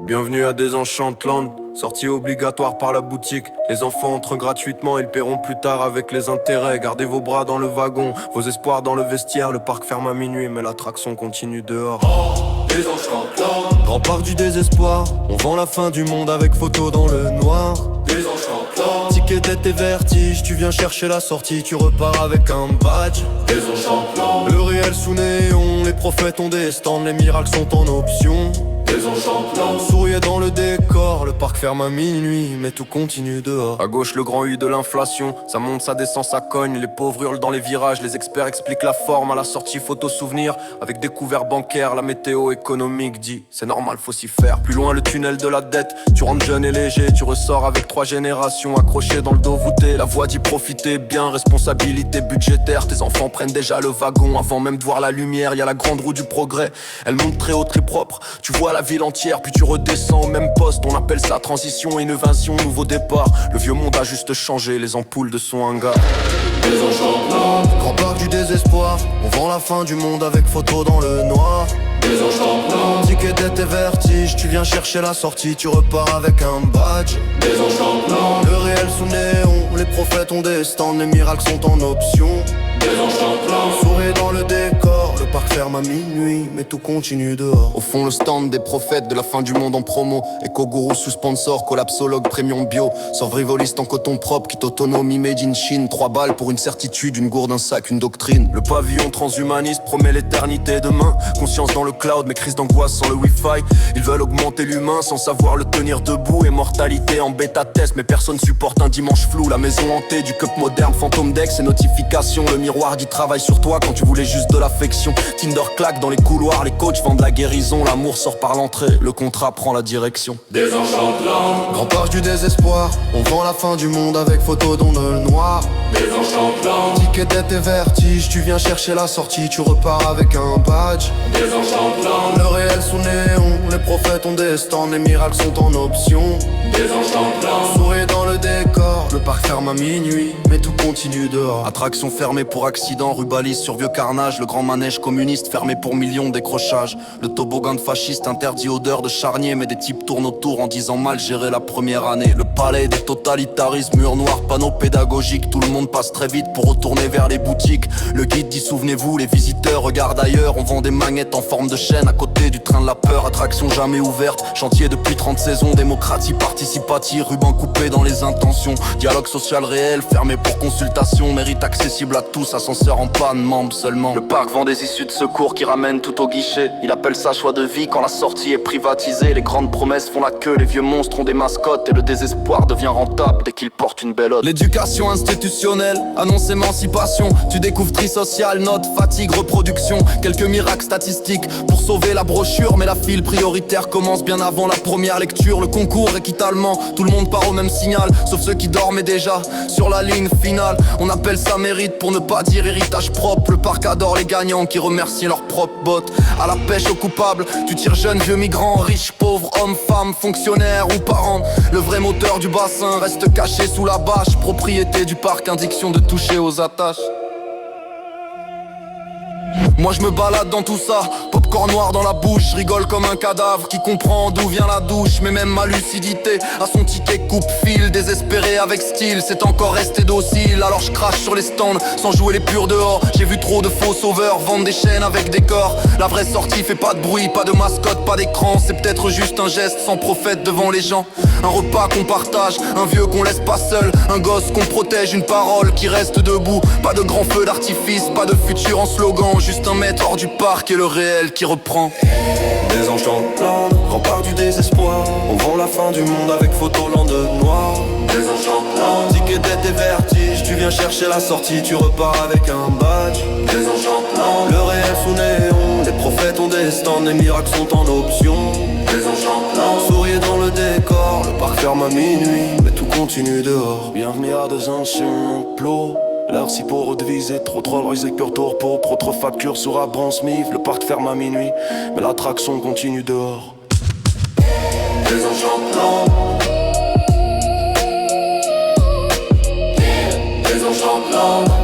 Bienvenue à Désenchantland, sortie obligatoire par la boutique. Les enfants entrent gratuitement, ils paieront plus tard avec les intérêts. Gardez vos bras dans le wagon, vos espoirs dans le vestiaire. Le parc ferme à minuit, mais l'attraction continue dehors. Désenchantland, Grand parc du désespoir, on vend la fin du monde avec photo dans le noir. Désenchantland, Ticket tête et vertige, tu viens chercher la sortie, tu repars avec un badge. Désenchantland, Le réel sous néon, les prophètes ont des stands, les miracles sont en option. Désenchantland, Souriez dans le décor, le parc ferme à minuit, mais tout continue dehors. À gauche, le grand U de l'inflation, ça monte, ça descend, ça cogne. Les pauvres hurlent dans les virages, les experts expliquent la forme. À la sortie, photo souvenir, avec des couverts bancaires. La météo économique dit, c'est normal, faut s'y faire. Plus loin, le tunnel de la dette, tu rentres jeune et léger. Tu ressors avec 3 générations accrochées dans le dos voûté. La voie d'y profiter bien, responsabilité budgétaire. Tes enfants prennent déjà le wagon, avant même de voir la lumière. Y a la grande roue du progrès, elle monte très haut, très propre. Tu vois la ville entière, puis tu redescends au même poste. On appelle ça transition, innovation, nouveau départ. Le vieux monde a juste changé, les ampoules de son hangar. Désenchantland, Grand parc du désespoir, on vend la fin du monde avec photo dans le noir. Désenchantland, Ticket tête et vertige, tu viens chercher la sortie, tu repars avec un badge. Désenchantland, Le réel sous néon, les prophètes ont des stands, les miracles sont en option. Désenchantland, Sourire dans le décor, le parc ferme à minuit, mais tout continue dehors. Au fond, le stand des prophètes de la fin du monde en promo. Éco-gourou sous sponsor, collapsologue premium bio. Survivaliste en coton propre, kit autonomie made in Chine. 3 balles pour une certitude, une gourde, un sac, une doctrine. Le pavillon transhumaniste promet l'éternité demain. Conscience dans le cloud, mais crise d'angoisse sans le wifi. Ils veulent augmenter l'humain sans savoir le tenir debout. Immortalité en bêta-test, mais personne supporte un dimanche flou. La maison hantée du cup moderne, fantôme d'ex et notifications. Le miroir dit travaille sur toi quand tu voulais juste de l'affection. Tinder claque dans les couloirs, les coachs vendent la guérison. L'amour sort par l'entrée, le contrat prend la direction. Désenchantland, Grand parc du désespoir, on vend la fin du monde avec photo dans le noir. Désenchantland, Ticket tête et vertige, tu viens chercher la sortie, tu repars avec un badge. Désenchantland, Le réel sous néon, les prophètes ont des stands, les miracles sont en option. Désenchantland, Sourire dans le décor, le parc ferme à minuit, mais tout continue dehors. Attraction fermée pour accident, rubalise sur vieux carnage. Le grand manège communiste fermé pour millions d'écrochages. Le toboggan de fasciste interdit odeur de charnier, mais des types tournent autour en disant mal gérer la première année. Le palais des totalitarismes, mur noir, panneaux pédagogiques. Tout le monde passe très vite pour retourner vers les boutiques. Le guide dit souvenez-vous, les visiteurs regardent ailleurs. On vend des magnettes en forme de chaîne à côté du train de la peur. Attraction jamais ouverte, chantier depuis 30 saisons. Démocratie participative, ruban coupé dans les intentions. Dialogue social réel, fermé pour consultation. Mérite accessible à tous, ascenseur en panne, membres seulement. Le parc vend des issues de secours qui ramènent tout au guichet. Il appelle ça choix de vie quand la sortie est privatisée. Les grandes promesses font la queue, les vieux monstres ont des mascottes. Et le désespoir devient rentable dès qu'il porte une belle hôte. L'éducation institutionnelle annonce émancipation. Tu découvres tri social, notes, fatigue, reproduction. Quelques miracles statistiques pour sauver la brochure. Mais la file prioritaire commence bien avant la première lecture. Le concours équitalement, tout le monde part au même signal. Sauf ceux qui dormaient déjà sur la ligne finale. On appelle ça mérite pour ne pas dire héritage propre. Le parc adore les gagnants qui remercient leurs propres bottes. À la pêche aux coupables, tu tires jeunes, vieux migrants, riches, pauvres, hommes, femmes, fonctionnaires ou parents. Le vrai moteur du bassin reste caché sous la bâche. Propriété du parc, indiction de toucher aux attaches. Moi je me balade dans tout ça, popcorn noir dans la bouche, je rigole comme un cadavre qui comprend d'où vient la douche. Mais même ma lucidité a son ticket coupe-fil, désespéré avec style, c'est encore resté docile. Alors je crache sur les stands sans jouer les purs dehors. J'ai vu trop de faux sauveurs vendre des chaînes avec des corps. La vraie sortie fait pas de bruit, pas de mascotte, pas d'écran. C'est peut-être juste un geste sans prophète devant les gens. Un repas qu'on partage, un vieux qu'on laisse pas seul, un gosse qu'on protège, une parole qui reste debout. Pas de grand feu d'artifice, pas de futur en slogan. Juste un mètre hors du parc et le réel qui reprend. Désenchantland, grand parc du désespoir. On vend la fin du monde avec photoland de noir. Désenchantland, Ticket tête et vertige, tu viens chercher la sortie, tu repars avec un badge. Désenchantland, Le réel sous néon, les prophètes ont des stands, les miracles sont en option. Désenchantland, Souriez dans le décor, le parc ferme à minuit, mais tout continue dehors. Bienvenue à Désenchantland. L'heure si pour rediviser, trop risé cœur tour pour trop facture sur Abraham Smith. Le parc ferme à minuit, mais l'attraction continue dehors. Désenchantland, Désenchantland.